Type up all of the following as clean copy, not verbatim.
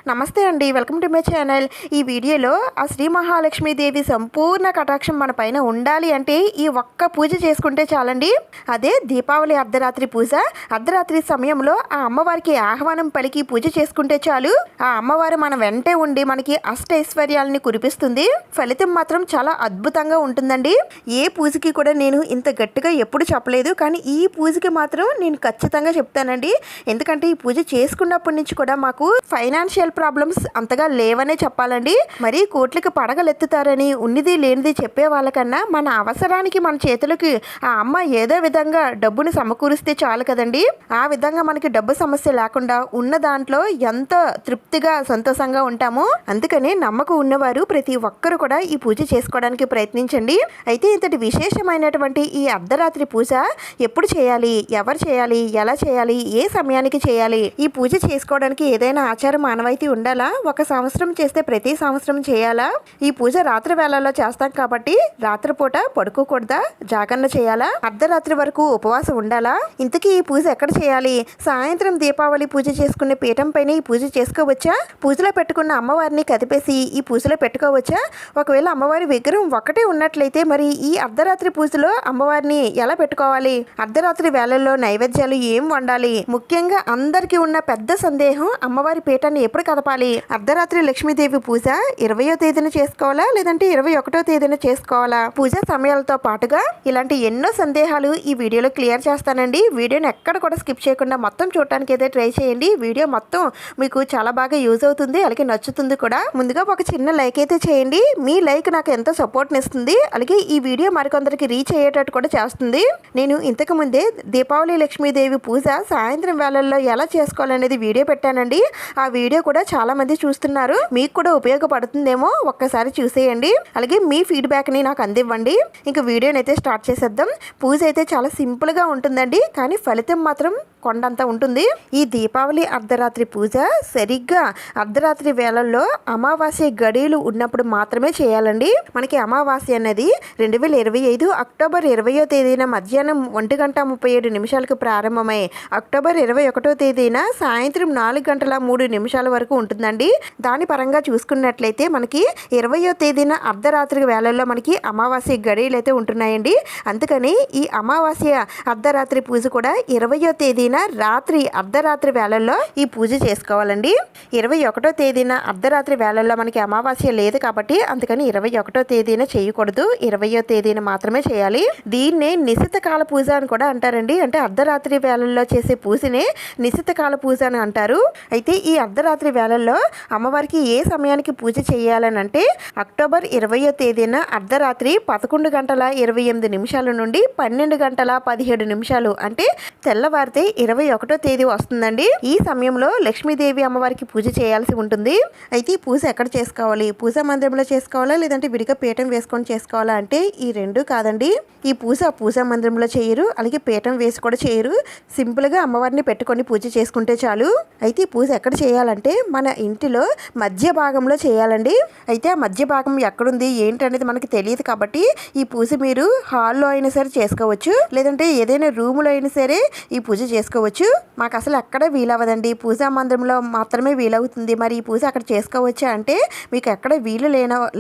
నమస్తే అండి, welcome to my channel. ఈ వీడియోలో ఆ శ్రీ మహాలక్ష్మీదేవి సంపూర్ణ కటాక్షం మన పైన ఉండాలి అంటే ఈ ఒక్క పూజ చేసుకుంటే చాలండి. అదే దీపావళి అర్ధరాత్రి పూజ. అర్ధరాత్రి సమయంలో ఆ అమ్మవారికి ఆహ్వానం పలికి పూజ చేసుకుంటే చాలు, ఆ అమ్మవారు మన వెంటే ఉండి మనకి అష్టైశ్వర్యాలని కురిపిస్తుంది. ఫలితం మాత్రం చాలా అద్భుతంగా ఉంటుందండి. ఏ పూజకి కూడా నేను ఇంత గట్టిగా ఎప్పుడు చెప్పలేదు, కానీ ఈ పూజకి మాత్రం నేను ఖచ్చితంగా చెప్తానండి. ఎందుకంటే ఈ పూజ చేసుకున్నప్పటి నుంచి కూడా మాకు ఫైనాన్షియల్ ప్రాబ్లమ్స్ అంతగా లేవనే చెప్పాలండి. మరి కోట్లకి పడగలెత్తుతారని ఉన్నది లేనిది చెప్పే వాళ్ళకన్నా మన అవసరానికి మన చేతులకి ఆ అమ్మ ఏదో విధంగా డబ్బుని సమకూరిస్తే చాలు కదండి. ఆ విధంగా మనకి డబ్బు సమస్య లేకుండా ఉన్న దాంట్లో ఎంతో తృప్తిగా సంతోషంగా ఉంటాము. అందుకని నమ్మకం ఉన్నవారు ప్రతి ఒక్కరు కూడా ఈ పూజ చేసుకోవడానికి ప్రయత్నించండి. అయితే ఇంతటి విశేషమైనటువంటి ఈ అర్ధరాత్రి పూజ ఎప్పుడు చేయాలి, ఎవరు చేయాలి, ఎలా చేయాలి, ఏ సమయానికి చేయాలి, ఈ పూజ చేసుకోవడానికి ఏదైనా ఆచారం మానవాయితీ ఉండాలా, ఒక సంవత్సరం చేస్తే ప్రతి సంవత్సరం చేయాలా, ఈ పూజ రాత్రి వేళల్లో చేస్తాం కాబట్టి రాత్రిపూట పడుకోకూడదా, జాగరణ చేయాలా, అర్ధరాత్రి వరకు ఉపవాసం ఉండాలా, ఇంతకీ ఈ పూజ ఎక్కడ చేయాలి, సాయంత్రం దీపావళి పూజ చేసుకునే పీఠం పైన ఈ పూజ చేసుకోవచ్చా, పూజలో పెట్టుకున్న అమ్మవారిని కదిపేసి ఈ పూజలో పెట్టుకోవచ్చా, ఒకవేళ అమ్మవారి విగ్రహం ఒకటే ఉన్నట్లయితే మరి ఈ అర్ధరాత్రి పూజలో అమ్మవారిని ఎలా పెట్టుకోవాలి, అర్ధరాత్రి వేళల్లో నైవేద్యాలు ఏం వండాలి, ముఖ్యంగా అందరికీ ఉన్న పెద్ద సందేహం అమ్మవారి పీఠాన్ని ఎప్పుడు కదపాలి, అర్ధరాత్రి లక్ష్మీదేవి పూజ 20వ తేదీన చేసుకోవాలా లేదంటే 21వ తేదీన చేసుకోవాలా, పూజా సమయాలతో పాటుగా ఇలాంటి ఎన్నో సందేహాలు ఈ వీడియోలో క్లియర్ చేస్తానండి. వీడియోని ఎక్కడ కూడా స్కిప్ చేయకుండా మొత్తం చూడటానికి అయితే ట్రై చేయండి. వీడియో మొత్తం మీకు చాలా బాగా యూజ్ అవుతుంది, అలాగే నచ్చుతుంది కూడా. ముందుగా ఒక చిన్న లైక్ అయితే చేయండి. మీ లైక్ నాకు ఎంతో సపోర్ట్ని ఇస్తుంది, అలాగే ఈ వీడియో మరికొందరికి రీచ్ అయ్యేటట్టు కూడా చేస్తుంది. నేను ఇంతకు ముందే దీపావళి లక్ష్మీదేవి పూజ సాయంత్రం వేళల్లో ఎలా చేసుకోవాలనేది వీడియో పెట్టానండి. ఆ వీడియో కూడా చాలా మంది చూస్తున్నారు, మీకు కూడా ఉపయోగపడుతుందేమో, ఒక్కసారి చూసేయండి. అలాగే మీ ఫీడ్బ్యాక్ని నాకు అందివ్వండి. ఇంకా వీడియోని అయితే స్టార్ట్ చేసేద్దాం. పూజ అయితే చాలా సింపుల్గా ఉంటుందండి, కానీ ఫలితం మాత్రం కొండంత ఉంటుంది. ఈ దీపావళి అర్ధరాత్రి పూజ సరిగ్గా అర్ధరాత్రి వేళల్లో అమావాస్య గడియలు ఉన్నప్పుడు మాత్రమే చేయాలండి. మనకి అమావాస్య అనేది 2025 అక్టోబర్ 20వ తేదీన మధ్యాహ్నం 1:37 ప్రారంభమై అక్టోబర్ 21వ తేదీన సాయంత్రం 4:03 వరకు ఉంటుందండి. దాని పరంగా చూసుకున్నట్లయితే మనకి 20వ తేదీన అర్ధరాత్రి వేళల్లో మనకి అమావాస్య గడియలు అయితే ఉంటున్నాయండి. అందుకని ఈ అమావాస్య అర్ధరాత్రి పూజ కూడా 20వ తేదీన రాత్రి అర్ధరాత్రి వేళల్లో ఈ పూజ చేసుకోవాలండి. 21వ తేదీన అర్ధరాత్రి వేళల్లో మనకి అమావాస్య లేదు కాబట్టి అందుకని 21వ తేదీన చేయకూడదు, 20వ తేదీన మాత్రమే చేయాలి. దీన్నే నిశిత కాల పూజ అని కూడా అంటారండి. అంటే అర్ధరాత్రి వేళల్లో చేసే పూజనే నిశిత కాల పూజ అని అంటారు. అయితే ఈ అర్ధరాత్రి వేళల్లో అమ్మవారికి ఏ సమయానికి పూజ చేయాలని అంటే అక్టోబర్ 20వ తేదీన అర్ధరాత్రి 11:28 నుండి 12:17 అంటే తెల్లవారితే 21వ తేదీ వస్తుందండి. ఈ సమయంలో లక్ష్మీదేవి అమ్మవారికి పూజ చేయాల్సి ఉంటుంది. అయితే ఈ పూజ ఎక్కడ చేసుకోవాలి, పూజా మందిరంలో చేసుకోవాలా లేదంటే విడిగా పీఠం వేసుకొని చేసుకోవాలా అంటే ఈ రెండు కాదండి. ఈ పూజా మందిరంలో చేయరు, అలాగే పీఠం వేసి కూడా చేయరు. సింపుల్గా అమ్మవారిని పెట్టుకొని పూజ చేసుకుంటే చాలు. అయితే ఈ పూజ ఎక్కడ చేయాలంటే మన ఇంటిలో మధ్య భాగంలో చేయాలండి. అయితే ఆ మధ్య భాగం ఎక్కడుంది ఏంటి అనేది మనకి తెలియదు కాబట్టి ఈ పూజ మీరు హాల్లో అయినా సరే చేసుకోవచ్చు, లేదంటే ఏదైనా రూములో అయినా సరే ఈ పూజ చేసుకోవచ్చు. మాకు అసలు ఎక్కడ వీలవ్వదండి, పూజా మందిరంలో మాత్రమే వీలవుతుంది. మరి ఈ పూజ అక్కడ చేసుకోవచ్చా అంటే మీకు ఎక్కడ వీలు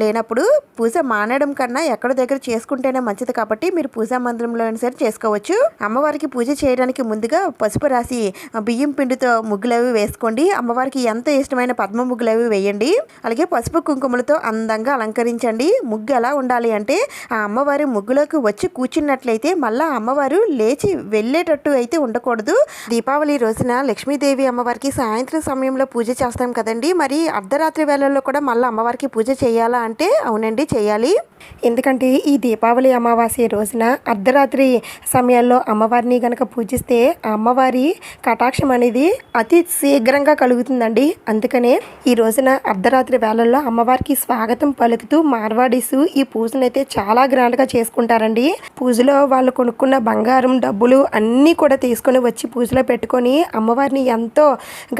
లేనప్పుడు పూజ మానేయడం కన్నా ఎక్కడ దగ్గర చేసుకుంటేనే మంచిది కాబట్టి మీరు పూజా మందిరంలో అయినా సరే చేసుకోవచ్చు. అమ్మవారికి పూజ చేయడానికి ముందుగా పసుపు రాసి బియ్యం పిండితో ముగ్గులవి వేసుకోండి. అమ్మవారికి ఎంత ఇష్టమైన పద్మ ముగ్గులు అవి వేయండి. అలాగే పసుపు కుంకుమలతో అందంగా అలంకరించండి. ముగ్గు ఎలా ఉండాలి అంటే ఆ అమ్మవారి ముగ్గులోకి వచ్చి కూర్చున్నట్లయితే మళ్ళీ అమ్మవారు లేచి వెళ్ళేటట్టు అయితే ఉండకూడదు. దీపావళి రోజున లక్ష్మీదేవి అమ్మవారికి సాయంత్రం సమయంలో పూజ చేస్తాం కదండి, మరి అర్ధరాత్రి వేళల్లో కూడా మళ్ళీ అమ్మవారికి పూజ చేయాలా అంటే అవునండి, చేయాలి. ఎందుకంటే ఈ దీపావళి అమావాస్య రోజున అర్ధరాత్రి సమయాల్లో అమ్మవారిని గనక పూజిస్తే ఆ అమ్మవారి కటాక్షం అనేది అతి శీఘ్రంగా కలుగుతుందండి. అందుకనే ఈ రోజున అర్ధరాత్రి వేళల్లో అమ్మవారికి స్వాగతం పలుకుతూ మార్వాడీసు ఈ పూజనైతే చాలా గ్రాండ్గా చేసుకుంటారండి. పూజలో వాళ్ళు కొనుక్కున్న బంగారం డబ్బులు అన్నీ కూడా తీసుకొని వచ్చి పూజలో పెట్టుకొని అమ్మవారిని ఎంతో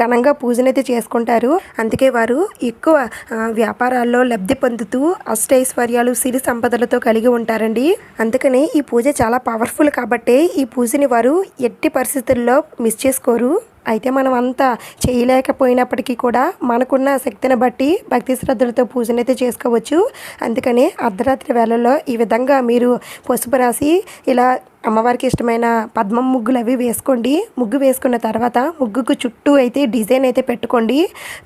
ఘనంగా పూజనైతే చేసుకుంటారు. అందుకే వారు ఎక్కువ వ్యాపారాల్లో లబ్ధి పొందుతూ అష్టైశ్వర్యాలు సిరి సంపదలతో కలిగి ఉంటారండి. అందుకని ఈ పూజ చాలా పవర్ఫుల్ కాబట్టి ఈ పూజని వారు ఎట్టి పరిస్థితుల్లో మిస్ చేసుకోరు. అయితే మనం అంతా చేయలేకపోయినప్పటికీ కూడా మనకున్న శక్తిని బట్టి భక్తి శ్రద్ధలతో పూజనైతే చేసుకోవచ్చు. అందుకని అర్ధరాత్రి వేళల్లో ఈ విధంగా మీరు పసుపు రాసి ఇలా అమ్మవారికి ఇష్టమైన పద్మం ముగ్గులు అవి వేసుకోండి. ముగ్గు వేసుకున్న తర్వాత ముగ్గుకు చుట్టూ అయితే డిజైన్ అయితే పెట్టుకోండి.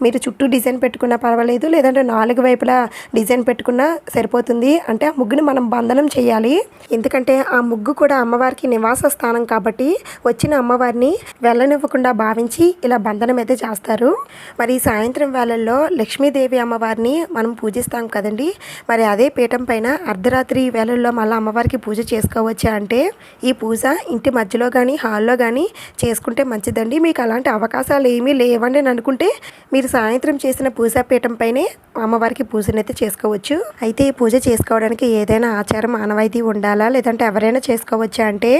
మీరు చుట్టూ డిజైన్ పెట్టుకున్నా పర్వాలేదు, లేదంటే 4 వైపులా డిజైన్ పెట్టుకున్నా సరిపోతుంది. అంటే ఆ ముగ్గుని మనం బంధనం చేయాలి. ఎందుకంటే ఆ ముగ్గు కూడా అమ్మవారికి నివాస స్థానం కాబట్టి వచ్చిన అమ్మవారిని వెళ్ళనివ్వకుండా భావించి ఇలా బంధనం అయితే చేస్తారు. మరి సాయంత్రం వేళల్లో లక్ష్మీదేవి అమ్మవారిని మనం పూజిస్తాం కదండి. మరి అదే పీఠం పైన అర్ధరాత్రి వేళల్లో మళ్ళీ అమ్మవారికి పూజ చేసుకోవచ్చా అంటే ఈ పూజ ఇంటి మధ్యలో కానీ హాల్లో కానీ చేసుకుంటే మంచిదండి. మీకు అలాంటి అవకాశాలు ఏమీ లేవండి అని అనుకుంటే మీరు సాయంత్రం చేసిన పూజాపీఠం పైనే అమ్మవారికి పూజనైతే చేసుకోవచ్చు. అయితే ఈ పూజ చేసుకోవడానికి ఏదైనా ఆచారం ఆనవాయితీ ఉండాలా, లేదంటే ఎవరైనా చేసుకోవచ్చా అంటే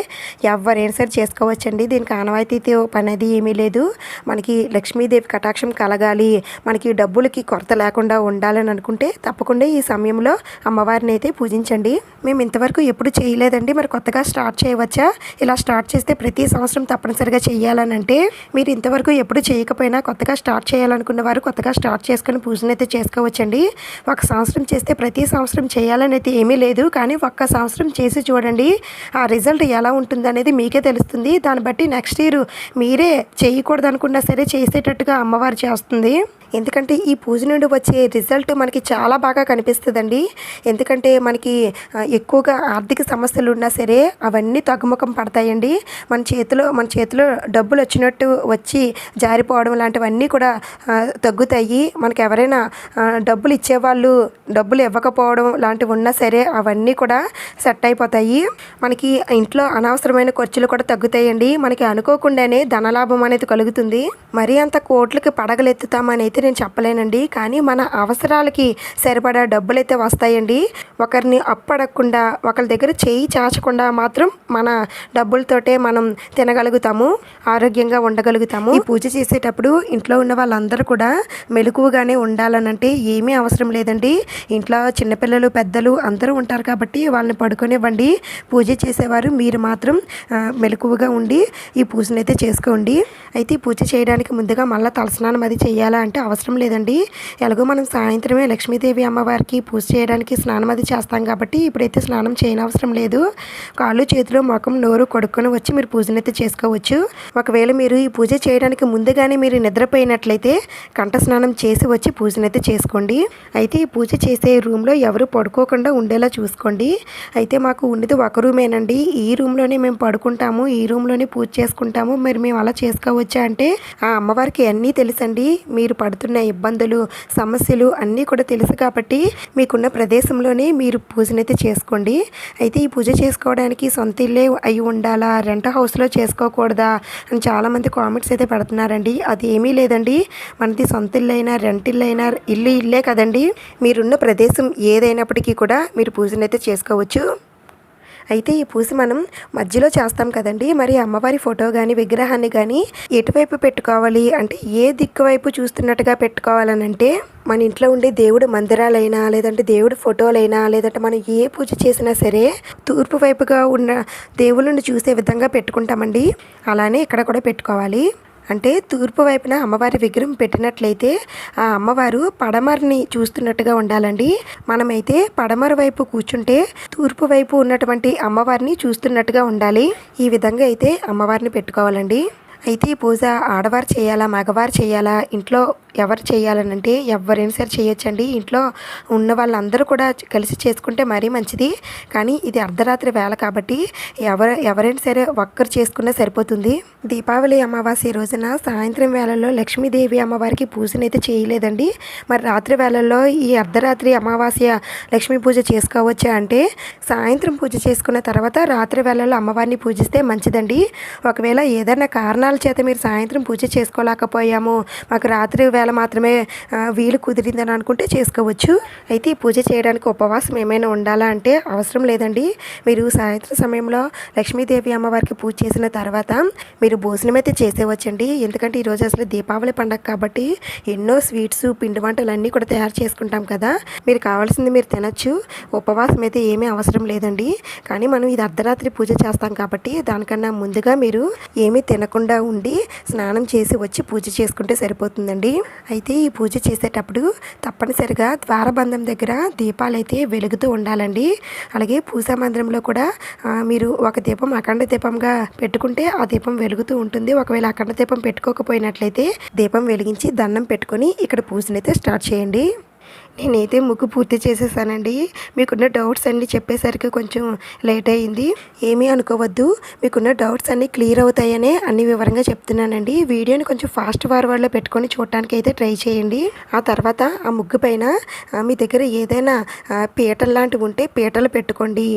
ఎవరైనా సరే చేసుకోవచ్చండి. దీనికి ఆనవాయితీతో పని అది ఏమీ లేదు. మనకి లక్ష్మీదేవి కటాక్షం కలగాలి, మనకి డబ్బులకి కొరత లేకుండా ఉండాలని అనుకుంటే తప్పకుండా ఈ సమయంలో అమ్మవారిని అయితే పూజించండి. మేము ఇంతవరకు ఎప్పుడు చేయలేదండి, మరి కొత్తగా స్టార్ట్ చేయవచ్చా? ఇలా స్టార్ట్ చేస్తే ప్రతి సంవత్సరం తప్పనిసరిగా చేయాలని అంటే మీరు ఇంతవరకు ఎప్పుడు చేయకపోయినా కొత్తగా స్టార్ట్ చేయాలనుకున్న వారు కొత్తగా స్టార్ట్ చేసుకుని పూజనైతే చేసుకోవచ్చండి. ఒక సంవత్సరం చేస్తే ప్రతి సంవత్సరం చేయాలని అయితే ఏమీ లేదు, కానీ ఒక్క సంవత్సరం చేసి చూడండి, ఆ రిజల్ట్ ఎలా ఉంటుందనేది మీకే తెలుస్తుంది. దాన్ని బట్టి నెక్స్ట్ ఇయర్ మీరే చేయకూడదు అనుకున్నా సరే చేసేటట్టుగా అమ్మవారు చేస్తుంది. ఎందుకంటే ఈ పూజ నుండి వచ్చే రిజల్ట్ మనకి చాలా బాగా కనిపిస్తుందండి. ఎందుకంటే మనకి ఎక్కువగా ఆర్థిక సమస్యలు ఉన్నా సరే అవన్నీ తగ్గుముఖం పడతాయండి. మన చేతిలో డబ్బులు వచ్చినట్టు వచ్చి జారిపోవడం లాంటివన్నీ కూడా తగ్గుతాయి. మనకి ఎవరైనా డబ్బులు ఇచ్చేవాళ్ళు డబ్బులు ఇవ్వకపోవడం లాంటివి ఉన్నా సరే అవన్నీ కూడా సెట్ అయిపోతాయి. మనకి ఇంట్లో అనవసరమైన ఖర్చులు కూడా తగ్గుతాయండి. మనకి అనుకోకుండానే ధనలాభం అనేది కలుగుతుంది. మరీ అంత కోట్లకి పడగలెత్తుతామని అయితే నేను చెప్పలేనండి, కానీ మన అవసరాలకి సరిపడా డబ్బులు అయితే వస్తాయండి. ఒకరిని అప్పడకుండా ఒకరి దగ్గర చేయి చాచకుండా మాత్రం మన డబ్బులతోటే మనం తినగలుగుతాము, ఆరోగ్యంగా ఉండగలుగుతాము. ఈ పూజ చేసేటప్పుడు ఇంట్లో ఉన్న వాళ్ళందరూ కూడా మెలకువగానే ఉండాలనంటే ఏమీ అవసరం లేదండి. ఇంట్లో చిన్నపిల్లలు పెద్దలు అందరూ ఉంటారు కాబట్టి వాళ్ళని పడుకోనివ్వండి. పూజ చేసేవారు మీరు మాత్రం మెలకువగా ఉండి ఈ పూజనైతే చేసుకోండి. అయితే ఈ పూజ చేయడానికి ముందుగా మళ్ళీ తలస్నానం అది చేయాలా అంటే అవసరం లేదండి. ఎలాగో మనం సాయంత్రమే లక్ష్మీదేవి అమ్మవారికి పూజ చేయడానికి స్నానం అది చేస్తాం కాబట్టి ఇప్పుడైతే స్నానం చేయనవసరం లేదు. కాళ్ళు చేతులు ముఖం నోరు కొడుక్కొని వచ్చి మీరు పూజనైతే చేసుకోవచ్చు. ఒకవేళ మీరు ఈ పూజ చేయడానికి ముందుగానే మీరు నిద్రపోయినట్లయితే కంఠ స్నానం చేసి వచ్చి పూజనైతే చేసుకోండి. అయితే ఈ పూజ చేసే రూమ్లో ఎవరు పడుకోకుండా ఉండేలా చూసుకోండి. అయితే మాకు ఉండేది ఒక రూమేనండి. ఈ రూమ్లోనే మేము పడుకుంటాము, ఈ రూమ్లోనే పూజ చేసుకుంటాము. మరి మేము అలా చేసుకోవచ్చా అంటే ఆ అమ్మవారికి అన్నీ తెలుసండి. మీరు పడుతున్న ఇబ్బందులు సమస్యలు అన్నీ కూడా తెలుసు కాబట్టి మీకున్న ప్రదేశంలోనే మీరు పూజనైతే చేసుకోండి. అయితే ఈ పూజ చేసుకోవడానికి సొంత ఇల్లే అయి ఉండాలా, రెంట్ హౌస్లో చేసుకోకూడదా అని చాలామంది కామెంట్స్ అయితే పెడుతున్నారండి. అది ఏమీ లేదండి. మనది సొంత ఇల్లు అయినా రెంట్ ఇల్లు అయినా ఇల్లే కదండి. మీరున్న ప్రదేశం ఏదైనప్పటికీ కూడా మీరు పూజనైతే చేసుకోవచ్చు. అయితే ఈ పూజ మనం మధ్యలో చేస్తాం కదండి. మరి అమ్మవారి ఫోటో కానీ విగ్రహాన్ని కానీ ఎటువైపు పెట్టుకోవాలి అంటే ఏ దిక్కు వైపు చూస్తున్నట్టుగా పెట్టుకోవాలని అంటే మన ఇంట్లో ఉండే దేవుడు మందిరాలైనా లేదంటే దేవుడి ఫోటోలైనా లేదంటే మనం ఏ పూజ చేసినా సరే తూర్పు వైపుగా ఉన్న దేవుళ్ళని చూసే విధంగా పెట్టుకుంటామండి. అలానే ఇక్కడ కూడా పెట్టుకోవాలి. అంటే తూర్పు వైపున అమ్మవారి విగ్రహం పెట్టినట్లయితే ఆ అమ్మవారు పడమరని చూస్తున్నట్టుగా ఉండాలండి. మనమైతే పడమర వైపు కూర్చుంటే తూర్పు వైపు ఉన్నటువంటి అమ్మవారిని చూస్తున్నట్టుగా ఉండాలి. ఈ విధంగా అయితే అమ్మవారిని పెట్టుకోవాలండి. అయితే ఈ పూజ ఆడవారు చేయాలా మగవారు చేయాలా ఇంట్లో ఎవరు చేయాలనంటే ఎవరైనా సరే చేయొచ్చండి. ఇంట్లో ఉన్న వాళ్ళందరూ కూడా కలిసి చేసుకుంటే మరీ మంచిది. కానీ ఇది అర్ధరాత్రి వేళ కాబట్టి ఎవరైనా సరే ఒక్కరు చేసుకున్నా సరిపోతుంది. దీపావళి అమావాస్య రోజున సాయంత్రం వేళల్లో లక్ష్మీదేవి అమ్మవారికి పూజనైతే చేయలేదండి. మరి రాత్రి వేళల్లో ఈ అర్ధరాత్రి అమావాస్య లక్ష్మీ పూజ చేసుకోవచ్చా అంటే సాయంత్రం పూజ చేసుకున్న తర్వాత రాత్రి వేళల్లో అమ్మవారిని పూజిస్తే మంచిదండి. ఒకవేళ ఏదైనా కారణాల చేత మీరు సాయంత్రం పూజ చేసుకోలేకపోయాము, మాకు రాత్రి వేళ ఒకవేళ మాత్రమే వీలు కుదిరిందని అనుకుంటే చేసుకోవచ్చు. అయితే ఈ పూజ చేయడానికి ఉపవాసం ఏమైనా ఉండాలా అంటే అవసరం లేదండి. మీరు సాయంత్రం సమయంలో లక్ష్మీదేవి అమ్మవారికి పూజ చేసిన తర్వాత మీరు భోజనం అయితే చేసేవచ్చండి. ఎందుకంటే ఈరోజు అసలు దీపావళి పండగ కాబట్టి ఎన్నో స్వీట్స్ పిండి వంటలు అన్నీ కూడా తయారు చేసుకుంటాం కదా. మీరు కావాల్సింది మీరు తినచ్చు. ఉపవాసం అయితే ఏమీ అవసరం లేదండి. కానీ మనం ఇది అర్ధరాత్రి పూజ చేస్తాం కాబట్టి దానికన్నా ముందుగా మీరు ఏమీ తినకుండా ఉండి స్నానం చేసి వచ్చి పూజ చేసుకుంటే సరిపోతుందండి. అయితే ఈ పూజ చేసేటప్పుడు తప్పనిసరిగా ద్వారబంధం దగ్గర దీపాలు అయితే వెలుగుతూ ఉండాలండి. అలాగే పూజా మందిరంలో కూడా మీరు ఒక దీపం అఖండ దీపంగా పెట్టుకుంటే ఆ దీపం వెలుగుతూ ఉంటుంది. ఒకవేళ అఖండ దీపం పెట్టుకోకపోయినట్లయితే దీపం వెలిగించి దండం పెట్టుకొని ఇక్కడ పూజనైతే స్టార్ట్ చేయండి. నేనైతే ముగ్గు పూర్తి చేసేసానండి. మీకున్న డౌట్స్ అన్నీ చెప్పేసరికి కొంచెం లేట్ అయ్యింది. ఏమీ అనుకోవద్దు. మీకున్న డౌట్స్ అన్నీ క్లియర్ అవుతాయనే అన్ని వివరంగా చెప్తున్నానండి. వీడియోని కొంచెం ఫాస్ట్ ఫార్వర్డ్లో పెట్టుకొని చూడటానికి అయితే ట్రై చేయండి. ఆ తర్వాత ఆ ముగ్గు పైన మీ దగ్గర ఏదైనా పీటలు లాంటివి ఉంటే పీటలు పెట్టుకోండి.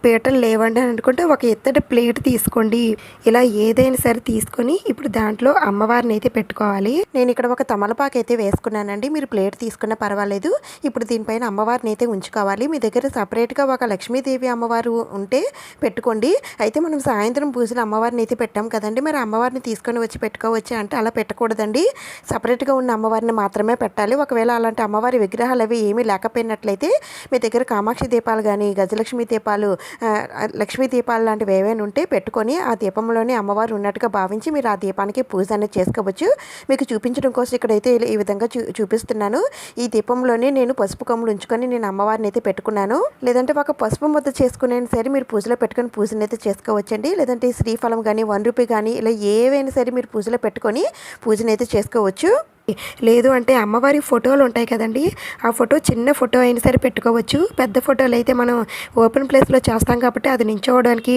పీటలు లేవండి అని అనుకుంటే ఒక ఎత్తడి ప్లేట్ తీసుకోండి. ఇలా ఏదైనా సరే తీసుకొని ఇప్పుడు దాంట్లో అమ్మవారిని అయితే పెట్టుకోవాలి. నేను ఇక్కడ ఒక తమలపాకు అయితే వేసుకున్నానండి. మీరు ప్లేట్ తీసుకున్న పర్వాలేదు. ఇప్పుడు దీనిపైన అమ్మవారిని అయితే ఉంచుకోవాలి. మీ దగ్గర సపరేట్గా ఒక లక్ష్మీదేవి అమ్మవారు ఉంటే పెట్టుకోండి. అయితే మనం సాయంత్రం పూజలు అమ్మవారిని అయితే పెట్టాం కదండి, మరి అమ్మవారిని తీసుకొని వచ్చి పెట్టుకోవచ్చు అంటే అలా పెట్టకూడదండి. సపరేట్గా ఉన్న అమ్మవారిని మాత్రమే పెట్టాలి. ఒకవేళ అలాంటి అమ్మవారి విగ్రహాలు అవి ఏమీ లేకపోయినట్లయితే మీ దగ్గర కామాక్షి దీపాలు కానీ గజలక్ష్మి దీపాలు లక్ష్మీ దీపాలు లాంటివి ఏవైనా ఉంటే పెట్టుకొని ఆ దీపంలోనే అమ్మవారు ఉన్నట్టుగా భావించి మీరు ఆ దీపానికి పూజ అనేది చేసుకోవచ్చు. మీకు చూపించడం కోసం ఇక్కడైతే ఈ విధంగా చూపిస్తున్నాను. ఈ దీపంలోనే నేను పసుపు కొమ్ములు ఉంచుకొని నేను అమ్మవారిని అయితే పెట్టుకున్నాను. లేదంటే ఒక పసుపు ముద్ద చేసుకునేనా సరే మీరు పూజలో పెట్టుకొని పూజను అయితే చేసుకోవచ్చండి. లేదంటే శ్రీఫలం కానీ 1 రూపీ కానీ ఇలా ఏవైనా సరే మీరు పూజలో పెట్టుకొని పూజను అయితే చేసుకోవచ్చు. లేదు అంటే అమ్మవారి ఫోటోలు ఉంటాయి కదండి, ఆ ఫోటో చిన్న ఫోటో అయినా సరే పెట్టుకోవచ్చు. పెద్ద ఫోటోలు అయితే మనం ఓపెన్ ప్లేస్లో చేస్తాం కాబట్టి అది నించోవడానికి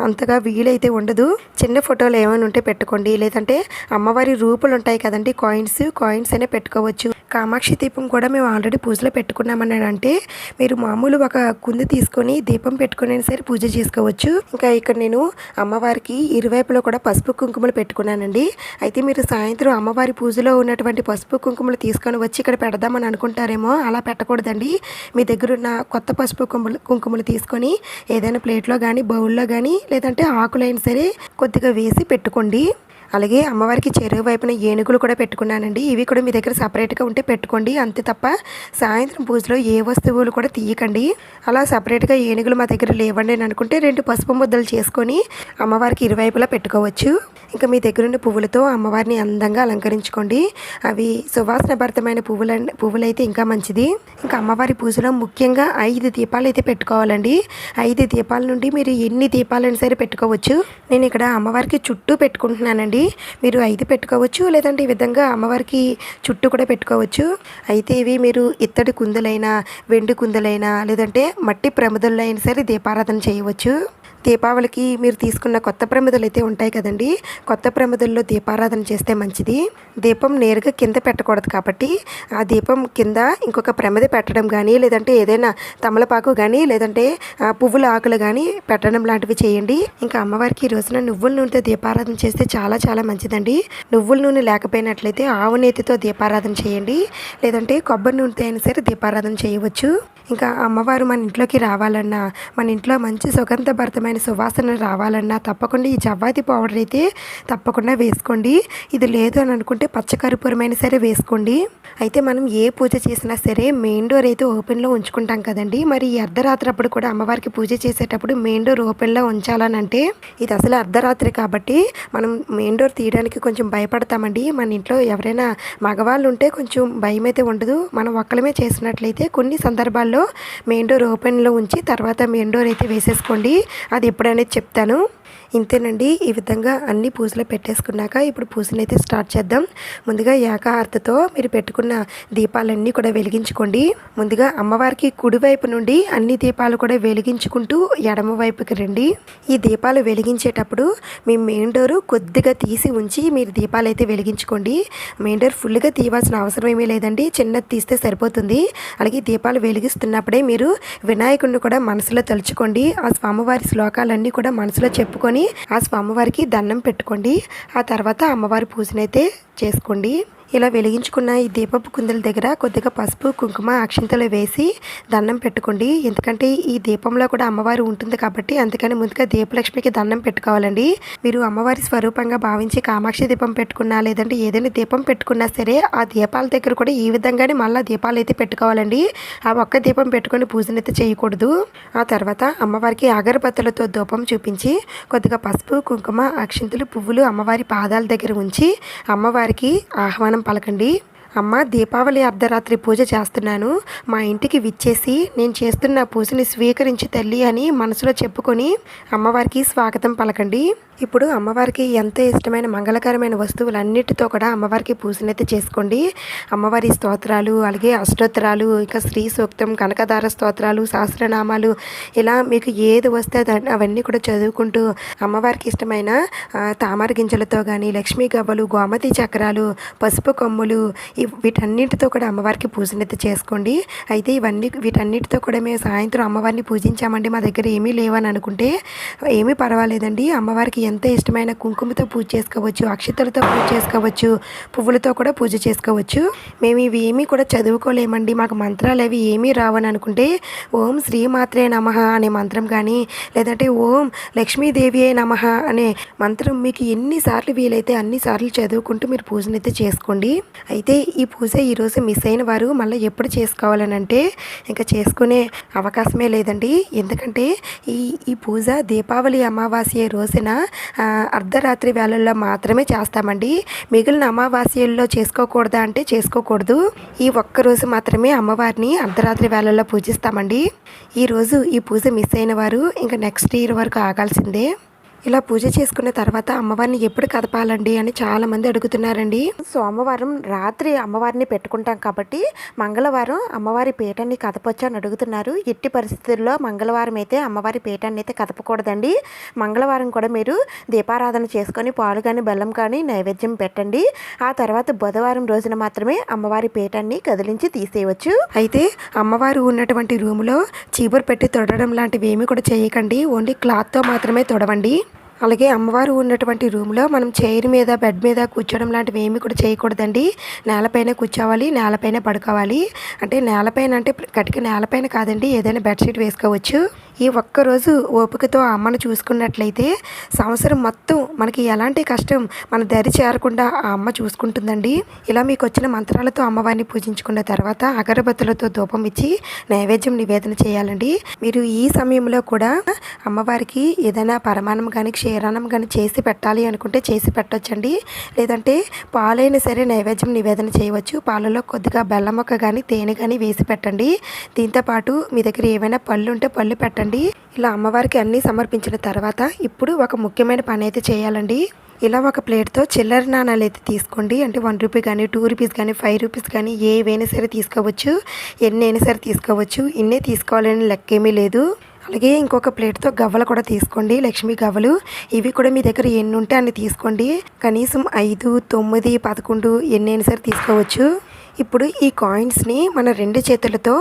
అంతగా వీలైతే ఉండదు. చిన్న ఫోటోలు ఏమైనా ఉంటే పెట్టుకోండి. లేదంటే అమ్మవారి రూపులు ఉంటాయి కదండి, కాయిన్స్ అనే పెట్టుకోవచ్చు. కామాక్షి దీపం కూడా మేము ఆల్రెడీ పూజలో పెట్టుకున్నామని అంటే మీరు మామూలు ఒక కుంది తీసుకొని దీపం పెట్టుకుని సరే పూజ చేసుకోవచ్చు. ఇంకా ఇక్కడ నేను అమ్మవారికి ఇరువైపులో కూడా పసుపు కుంకుమలు పెట్టుకున్నానండి. అయితే మీరు సాయంత్రం అమ్మవారి పూజలో ఉన్నటువంటి పసుపు కుంకుమలు తీసుకొని వచ్చి ఇక్కడ పెడదామని అనుకుంటారేమో, అలా పెట్టకూడదండి. మీ దగ్గర ఉన్న కొత్త పసుపు కుంకుమలు తీసుకొని ఏదైనా ప్లేట్లో కానీ బౌల్లో కానీ లేదంటే ఆకులైనా సరే కొద్దిగా వేసి పెట్టుకోండి. అలాగే అమ్మవారికి చెరువు వైపున ఏనుగులు కూడా పెట్టుకున్నానండి. ఇవి కూడా మీ దగ్గర సపరేట్గా ఉంటే పెట్టుకోండి. అంతే తప్ప సాయంత్రం పూజలో ఏ వస్తువులు కూడా తీయకండి. అలా సపరేట్గా ఏనుగులు మా దగ్గర లేవండి అని అనుకుంటే 2 పసుపు ముద్దలు చేసుకొని అమ్మవారికి ఇరువైపులా పెట్టుకోవచ్చు. ఇంకా మీ దగ్గర ఉన్న పువ్వులతో అమ్మవారిని అందంగా అలంకరించుకోండి. అవి సువాసనభరితమైన పువ్వులైతే ఇంకా మంచిది. ఇంకా అమ్మవారి పూజలో ముఖ్యంగా 5 దీపాలు అయితే పెట్టుకోవాలండి. 5 దీపాల నుండి మీరు ఎన్ని దీపాలైనా సరే పెట్టుకోవచ్చు. నేను ఇక్కడ అమ్మవారికి చుట్టూ పెట్టుకుంటున్నానండి. మీరు 5 పెట్టుకోవచ్చు, లేదంటే ఈ విధంగా అమ్మవారికి చుట్టూ కూడా పెట్టుకోవచ్చు. అయితే ఇవి మీరు ఇత్తడి కుందులైనా వెండి కుందులైనా లేదంటే మట్టి ప్రమిదల్లో అయినా సరే దీపారాధన చేయవచ్చు. దీపావళికి మీరు తీసుకున్న కొత్త ప్రమిదలు అయితే ఉంటాయి కదండి, కొత్త ప్రమిదల్లో దీపారాధన చేస్తే మంచిది. దీపం నేరుగా కింద పెట్టకూడదు కాబట్టి ఆ దీపం కింద ఇంకొక ప్రమిద పెట్టడం కానీ లేదంటే ఏదైనా తమలపాకు కానీ లేదంటే పువ్వుల ఆకులు కానీ పెట్టడం లాంటివి చేయండి. ఇంకా అమ్మవారికి ఈ రోజున నువ్వుల నూనెతో దీపారాధన చేస్తే చాలా చాలా మంచిదండి. నువ్వుల నూనె లేకపోయినట్లయితే ఆవు నేతితో దీపారాధన చేయండి. లేదంటే కొబ్బరి నూనెతో అయినా సరే దీపారాధన చేయవచ్చు. ఇంకా అమ్మవారు మన ఇంట్లోకి రావాలన్నా, మన ఇంట్లో మంచి సుగంధభరితమైన సువాసన రావాలన్నా తప్పకుండా ఈ జవ్వాది పౌడర్ అయితే తప్పకుండా వేసుకోండి. ఇది లేదు అని అనుకుంటే పచ్చకర్పూరమైన సరే వేసుకోండి. అయితే మనం ఏ పూజ చేసినా సరే మెయిన్ డోర్ అయితే ఓపెన్లో ఉంచుకుంటాం కదండి. మరి ఈ అర్ధరాత్రి అప్పుడు కూడా అమ్మవారికి పూజ చేసేటప్పుడు మెయిన్ డోర్ ఓపెన్లో ఉంచాలని అంటే ఇది అసలు అర్ధరాత్రి కాబట్టి మనం మెయిన్ డోర్ తీయడానికి కొంచెం భయపడతామండి. మన ఇంట్లో ఎవరైనా మగవాళ్ళు ఉంటే కొంచెం భయం అయితే ఉండదు. మనం ఒక్కలమే చేసినట్లయితే కొన్ని సందర్భాల్లో మెయిన్ డోర్ ఓపెన్లో ఉంచి తర్వాత మెయిన్ డోర్ అయితే వేసేసుకోండి. అది ఎప్పుడనేది చెప్తాను. ఇంతేనండి. ఈ విధంగా అన్ని పూజలు పెట్టేసుకున్నాక ఇప్పుడు పూజను అయితే స్టార్ట్ చేద్దాం. ముందుగా ఏకాహారతితో మీరు పెట్టుకున్న దీపాలన్నీ కూడా వెలిగించుకోండి. ముందుగా అమ్మవారికి కుడివైపు నుండి అన్ని దీపాలు కూడా వెలిగించుకుంటూ ఎడమ వైపుకి రండి. ఈ దీపాలు వెలిగించేటప్పుడు మీ మెయిన్ డోరు కొద్దిగా తీసి ఉంచి మీరు దీపాలు అయితే వెలిగించుకోండి. మెయిన్ డోర్ ఫుల్గా తీయవలసిన అవసరం ఏమీ లేదండి, చిన్నది తీస్తే సరిపోతుంది. అలాగే దీపాలు వెలిగిస్తున్నప్పుడే మీరు వినాయకుడిని కూడా మనసులో తలుచుకోండి. ఆ స్వామివారి శ్లోకాలన్నీ కూడా మనసులో చెప్పుకొని ఆ స్వామివారికి దండం పెట్టుకోండి. ఆ తర్వాత అమ్మవారి పూజనైతే చేసుకోండి. ఇలా వెలిగించుకున్న ఈ దీపపు కుందుల దగ్గర కొద్దిగా పసుపు కుంకుమ అక్షింతలు వేసి దండం పెట్టుకోండి. ఎందుకంటే ఈ దీపంలో కూడా అమ్మవారు ఉంటుంది కాబట్టి అందుకని ముందుగా దీపలక్ష్మికి దండం పెట్టుకోవాలండి. మీరు అమ్మవారి స్వరూపంగా భావించి కామాక్షి దీపం పెట్టుకున్నా లేదంటే ఏదైనా దీపం పెట్టుకున్నా సరే ఆ దీపాల దగ్గర కూడా ఈ విధంగానే మళ్ళీ దీపాలు అయితే పెట్టుకోవాలండి. ఆ ఒక్క దీపం పెట్టుకొని పూజనైతే చేయకూడదు. ఆ తర్వాత అమ్మవారికి అగరబత్తులతో ధూపం చూపించి కొద్దిగా పసుపు కుంకుమ అక్షింతలు పువ్వులు అమ్మవారి పాదాల దగ్గర ఉంచి అమ్మవారికి ఆహ్వానం పలకండి. అమ్మ, దీపావళి అర్ధరాత్రి పూజ చేస్తున్నాను, మా ఇంటికి విచ్చేసి నేను చేస్తున్న పూజని స్వీకరించి తల్లి అని మనసులో చెప్పుకొని అమ్మవారికి స్వాగతం పలకండి. ఇప్పుడు అమ్మవారికి ఎంతో ఇష్టమైన మంగళకరమైన వస్తువులన్నిటితో కూడా అమ్మవారికి పూజనైతే చేసుకోండి. అమ్మవారి స్తోత్రాలు అలాగే అష్టోత్తరాలు ఇంకా శ్రీ సూక్తం కనకదార స్తోత్రాలు సహస్రనామాలు ఇలా మీకు ఏది వస్తే అవన్నీ కూడా చదువుకుంటూ అమ్మవారికి ఇష్టమైన తామర గింజలతో కానీ లక్ష్మీ గవ్వలు గోమతి చక్రాలు పసుపు కొమ్ములు వీటన్నిటితో కూడా అమ్మవారికి పూజనైతే చేసుకోండి. అయితే వీటన్నిటితో కూడా మేము సాయంత్రం అమ్మవారిని పూజించామండి, మా దగ్గర ఏమీ లేవని అనుకుంటే ఏమీ పర్వాలేదండి. అమ్మవారికి ఎంతో ఇష్టమైన కుంకుమతో పూజ చేసుకోవచ్చు, అక్షతలతో పూజ చేసుకోవచ్చు, పువ్వులతో కూడా పూజ చేసుకోవచ్చు. మేము ఇవి ఏమీ కూడా చదువుకోలేమండి, మాకు మంత్రాలు అవి ఏమీ రావని అనుకుంటే ఓం శ్రీమాత్రే నమః అనే మంత్రం కానీ లేదంటే ఓం లక్ష్మీదేవియే నమః అనే మంత్రం మీకు ఎన్నిసార్లు వీలైతే అన్నిసార్లు చదువుకుంటూ మీరు పూజనైతే చేసుకోండి. అయితే ఈ పూజ ఈరోజు మిస్ అయిన వారు మళ్ళీ ఎప్పుడు చేసుకోవాలని అంటే ఇంకా చేసుకునే అవకాశమే లేదండి. ఎందుకంటే ఈ పూజ దీపావళి అమావాస్య రోజున అర్ధరాత్రి వేళల్లో మాత్రమే చేస్తామండి. మిగిలిన అమావాస్యల్లో చేసుకోకూడదా అంటే చేసుకోకూడదు. ఈ ఒక్కరోజు మాత్రమే అమ్మవారిని అర్ధరాత్రి వేళల్లో పూజిస్తామండి. ఈరోజు ఈ పూజ మిస్ అయిన వారు ఇంకా నెక్స్ట్ ఇయర్ వరకు ఆగాల్సిందే. ఇలా పూజ చేసుకున్న తర్వాత అమ్మవారిని ఎప్పుడు కదపాలండి అని చాలామంది అడుగుతున్నారండి. సోమవారం రాత్రి అమ్మవారిని పెట్టుకుంటాం కాబట్టి మంగళవారం అమ్మవారి పీఠాన్ని కదపొచ్చు అని అడుగుతున్నారు. ఎట్టి పరిస్థితుల్లో మంగళవారం అయితే అమ్మవారి పీఠాన్ని అయితే కదపకూడదండి. మంగళవారం కూడా మీరు దీపారాధన చేసుకొని పాలు కానీ బెల్లం కానీ నైవేద్యం పెట్టండి. ఆ తర్వాత బుధవారం రోజున మాత్రమే అమ్మవారి పీఠాన్ని కదిలించి తీసేయవచ్చు. అయితే అమ్మవారు ఉన్నటువంటి రూములో చీపురు పెట్టి తొడడం లాంటివి ఏమీ కూడా చేయకండి, ఓన్లీ క్లాత్తో మాత్రమే తొడవండి. అలాగే అమ్మవారు ఉన్నటువంటి రూమ్లో మనం చైర్ మీద బెడ్ మీద కూర్చోవడం లాంటివి ఏమీ కూడా చేయకూడదండి. నేలపైన కూర్చోవాలి, నేలపైన పడుకోవాలి. అంటే నేలపైన అంటే కటిక నేలపైన కాదండి, ఏదైనా బెడ్షీట్ వేసుకోవచ్చు. ఈ ఒక్కరోజు ఓపికతో అమ్మను చూసుకున్నట్లయితే సంవత్సరం మొత్తం మనకి ఎలాంటి కష్టం మన దరి చేరకుండా ఆ అమ్మ చూసుకుంటుందండి. ఇలా మీకు వచ్చిన మంత్రాలతో అమ్మవారిని పూజించుకున్న తర్వాత అగరబత్తులతో ధూపం ఇచ్చి నైవేద్యం నివేదన చేయాలండి. మీరు ఈ సమయంలో కూడా అమ్మవారికి ఏదైనా పరమాన్నం కానీ క్షీరాన్నం కానీ చేసి పెట్టాలి అనుకుంటే చేసి పెట్టొచ్చండి. లేదంటే పాలైనా సరే నైవేద్యం నివేదన చేయవచ్చు. పాలలో కొద్దిగా బెల్లం మొక్క కానీ తేనె కానీ వేసి పెట్టండి. దీంతోపాటు మీ దగ్గర ఏవైనా పళ్ళు ఉంటే పళ్ళు పెట్టండి. ఇలా అమ్మవారికి అన్నీ సమర్పించిన తర్వాత ఇప్పుడు ఒక ముఖ్యమైన పని అయితే చేయాలండి. ఇలా ఒక ప్లేట్తో చిల్లర నాణాలు అయితే తీసుకోండి. అంటే 1 రూపీ కానీ 2 రూపీస్ కానీ 5 రూపీస్ కానీ ఏవైనా సరే తీసుకోవచ్చు, ఎన్నైనా సరే తీసుకోవచ్చు. ఇన్నే తీసుకోవాలని లెక్కేమీ లేదు. అలాగే ఇంకొక ప్లేట్తో గవ్వలు కూడా తీసుకోండి, లక్ష్మీ గవ్వలు. ఇవి కూడా మీ దగ్గర ఎన్ని ఉంటే అన్ని తీసుకోండి. కనీసం 5, 9, 11 ఎన్నైనా సరే తీసుకోవచ్చు. ఇప్పుడు ఈ కాయిన్స్ని మన 2 చేతులతో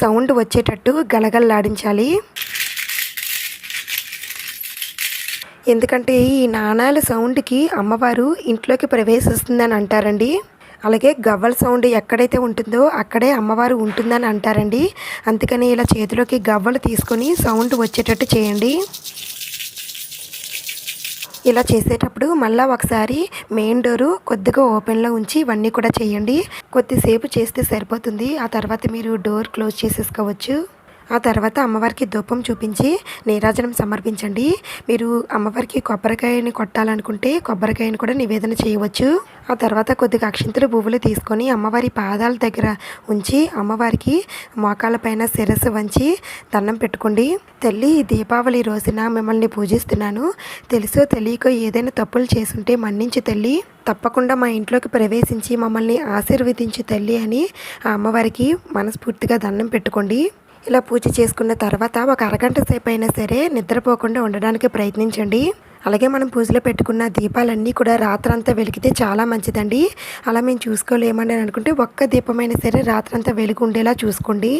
సౌండ్ వచ్చేటట్టు గలగలలాడించాలి. ఎందుకంటే ఈ నాణాల సౌండ్కి అమ్మవారు ఇంట్లోకి ప్రవేశిస్తుందని అంటారండి. అలాగే గవ్వల సౌండ్ ఎక్కడైతే ఉంటుందో అక్కడే అమ్మవారు ఉంటుందని అంటారండి. అందుకని ఇలా చేతిలోకి గవ్వలు తీసుకొని సౌండ్ వచ్చేటట్టు చేయండి. ఇలా చేసేటప్పుడు మళ్ళీ ఒకసారి మెయిన్ డోరు కొద్దిగా ఓపెన్లో ఉంచి ఇవన్నీ కూడా చేయండి. కొద్దిసేపు చేస్తే సరిపోతుంది. ఆ తర్వాత మీరు డోర్ క్లోజ్ చేసేసుకోవచ్చు. ఆ తర్వాత అమ్మవారికి ధూపం చూపించి నీరాజనం సమర్పించండి. మీరు అమ్మవారికి కొబ్బరికాయని కొట్టాలనుకుంటే కొబ్బరికాయని కూడా నివేదన చేయవచ్చు. ఆ తర్వాత కొద్దిగా అక్షింతలు పువ్వులు తీసుకొని అమ్మవారి పాదాల దగ్గర ఉంచి అమ్మవారికి మోకాళ్ళపైన శిరస్సు వంచి దండం పెట్టుకోండి. తల్లి, దీపావళి రోజున మిమ్మల్ని పూజిస్తున్నాను. తెలుసో తెలియకో ఏదైనా తప్పులు చేసుంటే మన్నించు తల్లి. తప్పకుండా మా ఇంట్లోకి ప్రవేశించి మమ్మల్ని ఆశీర్వదించు తల్లి అని ఆ అమ్మవారికి మనస్ఫూర్తిగా దండం పెట్టుకోండి. ఇలా పూజ చేసుకున్న తర్వాత ఒక అరగంట సేపు అయినా సరే నిద్రపోకుండా ఉండడానికి ప్రయత్నించండి. అలాగే మనం పూజలో పెట్టుకున్న దీపాలన్నీ కూడా రాత్రంతా వెలిగితే చాలా మంచిదండి. అలా మేము చూసుకోలేమని అనుకుంటే ఒక్క దీపమైనా సరే రాత్రంతా వెలుగు ఉండేలా చూసుకోండి.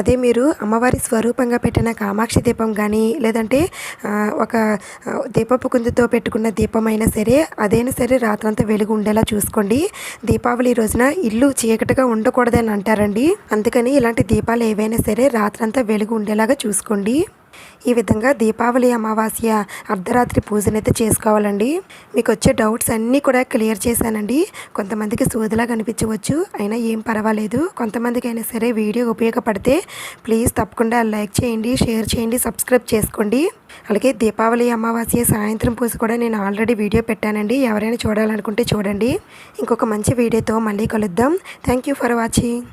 అదే మీరు అమ్మవారి స్వరూపంగా పెట్టిన కామాక్షి దీపం కానీ లేదంటే ఒక దీపపు కుందుతో పెట్టుకున్న దీపం అయినా సరే అదైనా సరే రాత్రంతా వెలుగు ఉండేలా చూసుకోండి. దీపావళి రోజున ఇల్లు చీకటిగా ఉండకూడదని అంటారండి. అందుకని ఇలాంటి దీపాలు ఏవైనా సరే రాత్రంతా వెలుగు ఉండేలాగా చూసుకోండి. ఈ విధంగా దీపావళి అమావాస్య అర్ధరాత్రి పూజనైతే చేసుకోవాలండి. మీకు వచ్చే డౌట్స్ అన్నీ కూడా క్లియర్ చేశానండి. కొంతమందికి సోదిలా కనిపించవచ్చు, అయినా ఏం పర్వాలేదు. కొంతమందికి అయినా సరే వీడియో ఉపయోగపడితే ప్లీజ్ తప్పకుండా లైక్ చేయండి, షేర్ చేయండి, సబ్స్క్రైబ్ చేసుకోండి. అలాగే దీపావళి అమావాస్య సాయంత్రం పూజ కూడా నేను ఆల్రెడీ వీడియో పెట్టానండి. ఎవరైనా చూడాలనుకుంటే చూడండి. ఇంకొక మంచి వీడియోతో మళ్ళీ కలుద్దాం. Thank you for watching.